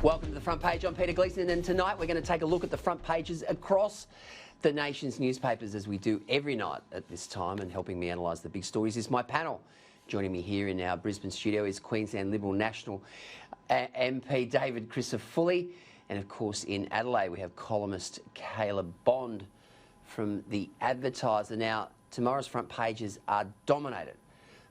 Welcome to the front page. I'm Peter Gleeson, and tonight we're going to take a look at the front pages across the nation's newspapers, as we do every night at this time. And helping me analyse the big stories is my panel. Joining me here in our Brisbane studio is Queensland Liberal National MP David Crisafulli, and of course in Adelaide we have columnist Caleb Bond from the Advertiser. Now, tomorrow's front pages are dominated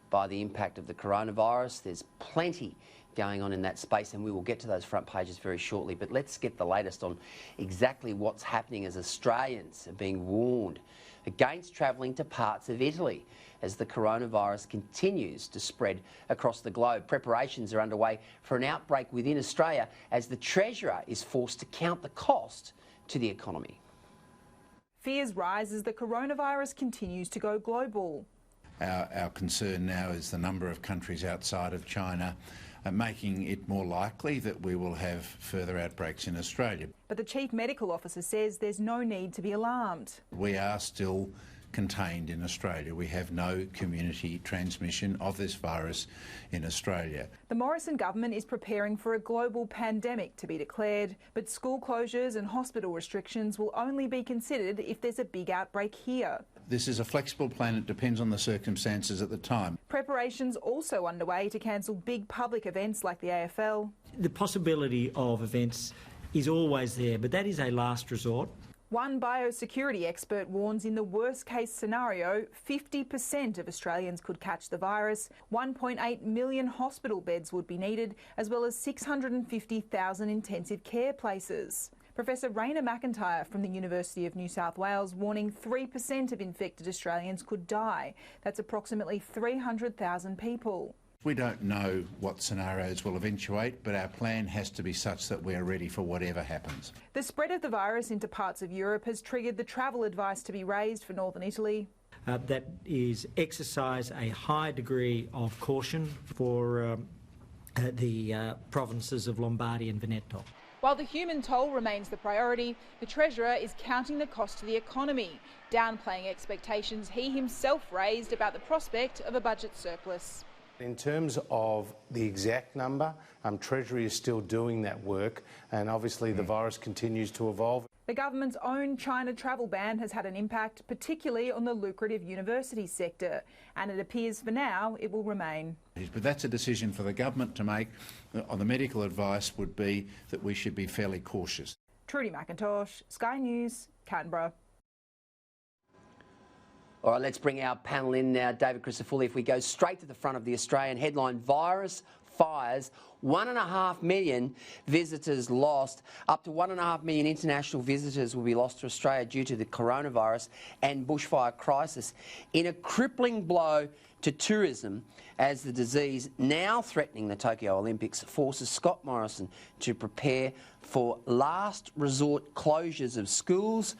by the impact of the coronavirus. There's plenty going on in that space, and we will get to those front pages very shortly. But let's get the latest on exactly what's happening as Australians are being warned against travelling to parts of Italy as the coronavirus continues to spread across the globe. Preparations are underway for an outbreak within Australia as the Treasurer is forced to count the cost to the economy. Fears rise as the coronavirus continues to go global. Our concern now is the number of countries outside of China, making it more likely that we will have further outbreaks in Australia. But the Chief Medical Officer says there's no need to be alarmed. We are still contained in Australia. We have no community transmission of this virus in Australia. The Morrison government is preparing for a global pandemic to be declared, but school closures and hospital restrictions will only be considered if there's a big outbreak here. This is a flexible plan. It depends on the circumstances at the time. Preparations also underway to cancel big public events like the AFL. The possibility of events is always there, but that is a last resort. One biosecurity expert warns in the worst case scenario, 50% of Australians could catch the virus, 1.8 million hospital beds would be needed, as well as 650,000 intensive care places. Professor Raina McIntyre from the University of New South Wales warning 3% of infected Australians could die. That's approximately 300,000 people. We don't know what scenarios will eventuate, but our plan has to be such that we are ready for whatever happens. The spread of the virus into parts of Europe has triggered the travel advice to be raised for northern Italy. That is exercise a high degree of caution for the provinces of Lombardy and Veneto. While the human toll remains the priority, the Treasurer is counting the cost to the economy, downplaying expectations he himself raised about the prospect of a budget surplus. In terms of the exact number, Treasury is still doing that work, and obviously the virus continues to evolve. The government's own China travel ban has had an impact, particularly on the lucrative university sector, and it appears for now it will remain. But that's a decision for the government to make. On the medical advice would be that we should be fairly cautious. Trudy McIntosh, Sky News, Canberra. All right, let's bring our panel in now. David Crisafulli, if we go straight to the front of the Australian headline, virus fires, 1.5 million visitors lost. Up to 1.5 million international visitors will be lost to Australia due to the coronavirus and bushfire crisis, in a crippling blow to tourism as the disease now threatening the Tokyo Olympics forces Scott Morrison to prepare for last resort closures of schools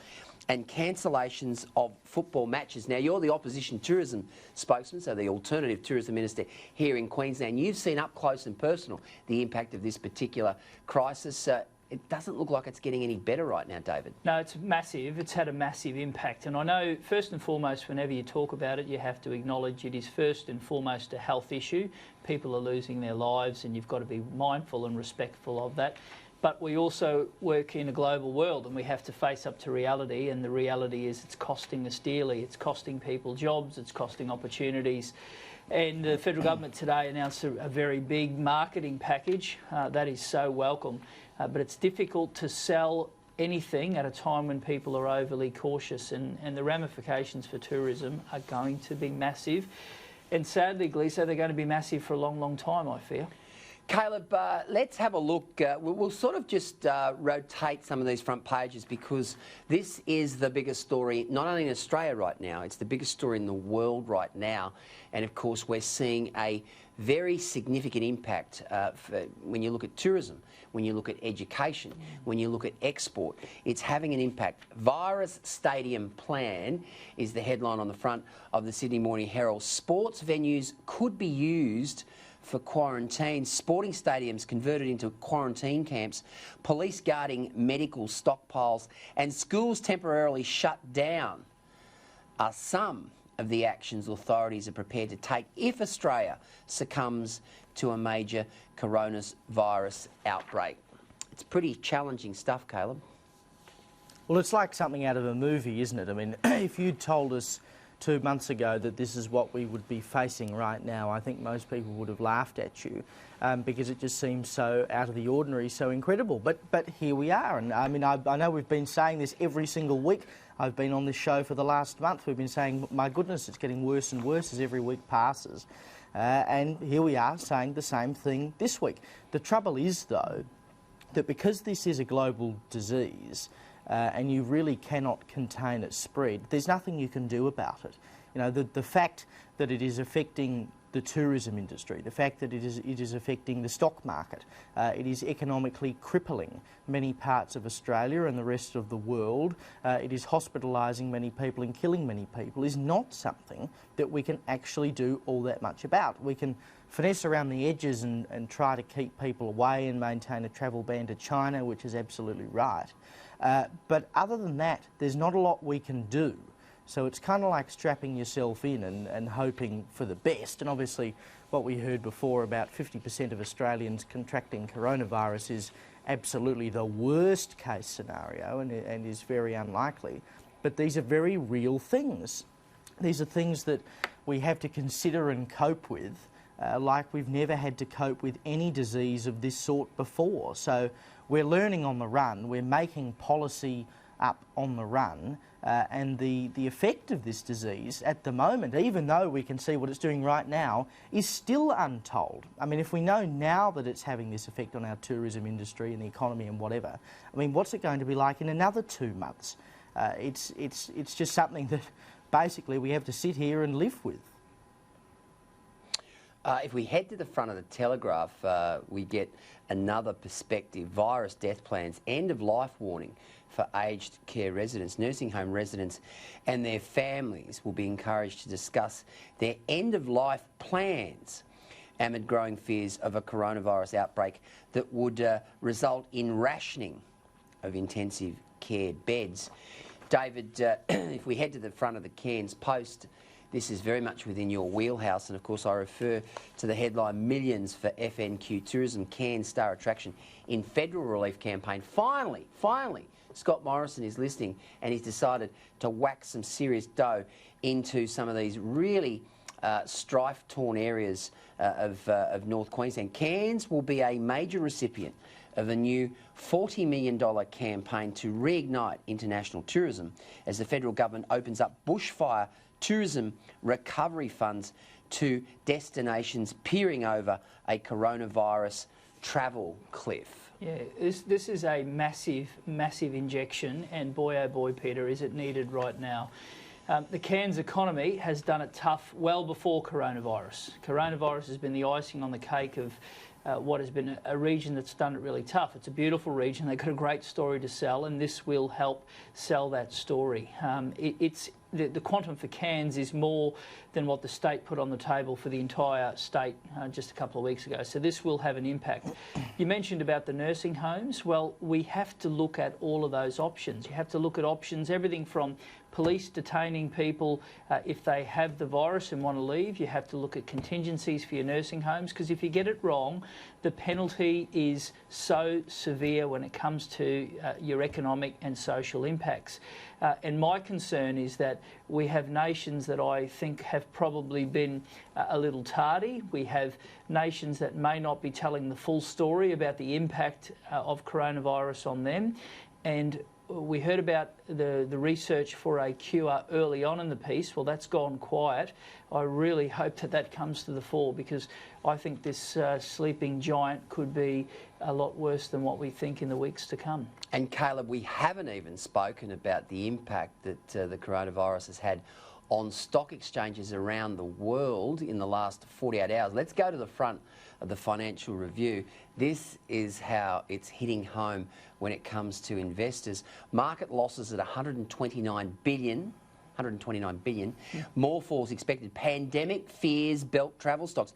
and cancellations of football matches. Now, you're the opposition tourism spokesman, so the alternative tourism minister here in Queensland. You've seen up close and personal the impact of this particular crisis. It doesn't look like it's getting any better right now, David. No, it's massive. It's had a massive impact. And I know, first and foremost, whenever you talk about it, you have to acknowledge it is first and foremost a health issue. People are losing their lives, and you've got to be mindful and respectful of that. But we also work in a global world, and we have to face up to reality, and the reality is it's costing us dearly. It's costing people jobs, it's costing opportunities. And the federal government today announced a very big marketing package. That is so welcome. But it's difficult to sell anything at a time when people are overly cautious, and the ramifications for tourism are going to be massive. And sadly, Gleeson, they're going to be massive for a long, long time, I fear. Caleb, let's have a look. We'll sort of just rotate some of these front pages, because this is the biggest story, not only in Australia right now, it's the biggest story in the world right now. And of course, we're seeing a very significant impact when you look at tourism, when you look at education, when you look at export. It's having an impact. Virus Stadium Plan is the headline on the front of the Sydney Morning Herald. Sports venues could be used for quarantine, sporting stadiums converted into quarantine camps, police guarding medical stockpiles, and schools temporarily shut down are some of the actions authorities are prepared to take if Australia succumbs to a major coronavirus outbreak. It's pretty challenging stuff, Caleb. Well, it's like something out of a movie, isn't it? I mean, if you'd told us 2 months ago that this is what we would be facing right now, I think most people would have laughed at you because it just seems so out of the ordinary, so incredible. But here we are, and I mean, I know we've been saying this every single week. I've been on this show for the last month. We've been saying, my goodness, it's getting worse and worse as every week passes. And here we are saying the same thing this week. The trouble is, though, that because this is a global disease, and you really cannot contain its spread, there's nothing you can do about it. You know, the fact that it is affecting the tourism industry, the fact that it is affecting the stock market, it is economically crippling many parts of Australia and the rest of the world, it is hospitalising many people and killing many people, is not something that we can actually do all that much about. We can finesse around the edges and try to keep people away and maintain a travel ban to China, which is absolutely right. But other than that, there's not a lot we can do. So it's kind of like strapping yourself in and hoping for the best. And obviously what we heard before about 50% of Australians contracting coronavirus is absolutely the worst case scenario and is very unlikely. But these are very real things. These are things that we have to consider and cope with like we've never had to cope with any disease of this sort before. So we're learning on the run, we're making policy up on the run, and the effect of this disease at the moment, even though we can see what it's doing right now, is still untold. I mean, if we know now that it's having this effect on our tourism industry and the economy and whatever, I mean, what's it going to be like in another 2 months? It's just something that basically we have to sit here and live with. If we head to the front of the Telegraph, we get another perspective. Virus death plans, end of life warning for aged care residents. Nursing home residents and their families will be encouraged to discuss their end of life plans amid growing fears of a coronavirus outbreak that would result in rationing of intensive care beds. David, if we head to the front of the Cairns Post, this is very much within your wheelhouse, and of course I refer to the headline, "Millions for FNQ Tourism, Cairns star attraction in federal relief campaign." Finally, Scott Morrison is listening, and he's decided to whack some serious dough into some of these really strife-torn areas of North Queensland. Cairns will be a major recipient of a new $40 million campaign to reignite international tourism as the federal government opens up bushfire tourism recovery funds to destinations peering over a coronavirus travel cliff. Yeah, this is a massive, massive injection, and boy, oh boy, Peter, is it needed right now. The Cairns economy has done it tough well before coronavirus. Coronavirus has been the icing on the cake of what has been a region that's done it really tough. It's a beautiful region. They've got a great story to sell, and this will help sell that story. The quantum for Cairns is more than what the state put on the table for the entire state just a couple of weeks ago. So this will have an impact. You mentioned about the nursing homes. Well, we have to look at all of those options. You have to look at options, everything from police detaining people if they have the virus and want to leave. You have to look at contingencies for your nursing homes, because if you get it wrong, the penalty is so severe when it comes to your economic and social impacts. And my concern is that we have nations that I think have probably been a little tardy. We have nations that may not be telling the full story about the impact of coronavirus on them. And we heard about the research for a cure early on in the piece. Well, that's gone quiet. I really hope that that comes to the fore, because I think this sleeping giant could be a lot worse than what we think in the weeks to come. And Caleb, we haven't even spoken about the impact that the coronavirus has had on stock exchanges around the world in the last 48 hours. Let's go to the front of the Financial Review. This is how it's hitting home when it comes to investors. Market losses at $129 billion. More falls expected. Pandemic fears belt travel stocks.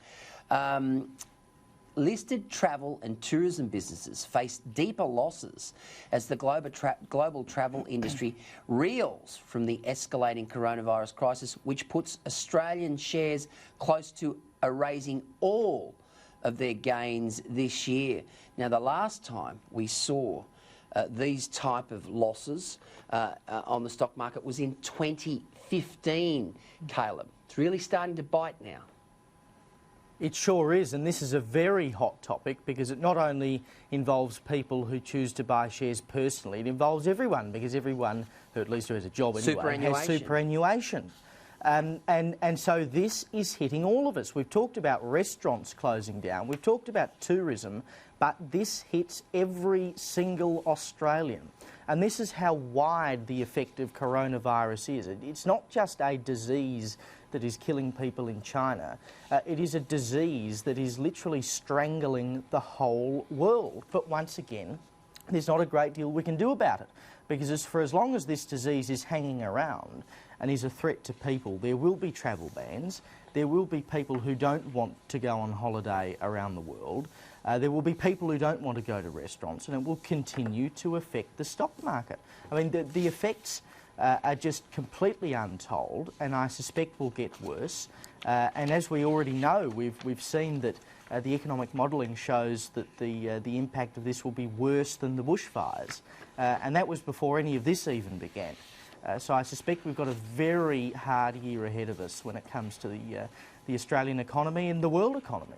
Listed travel and tourism businesses face deeper losses as the global travel industry reels from the escalating coronavirus crisis, which puts Australian shares close to erasing all of their gains this year. Now, the last time we saw these type of losses on the stock market was in 2015, Caleb. It's really starting to bite now. It sure is, and this is a very hot topic because it not only involves people who choose to buy shares personally, it involves everyone, because everyone, who at least who has a job anyway, has superannuation. And so this is hitting all of us. We've talked about restaurants closing down, we've talked about tourism, but this hits every single Australian. And this is how wide the effect of coronavirus is. It's not just a disease that is killing people in China. It is a disease that is literally strangling the whole world. But once again, there's not a great deal we can do about it, because for as long as this disease is hanging around and is a threat to people, there will be travel bans, there will be people who don't want to go on holiday around the world, there will be people who don't want to go to restaurants, and it will continue to affect the stock market. I mean, the effects are just completely untold, and I suspect will get worse. And as we already know, we've seen that the economic modelling shows that the impact of this will be worse than the bushfires, and that was before any of this even began. So I suspect we've got a very hard year ahead of us when it comes to the Australian economy and the world economy.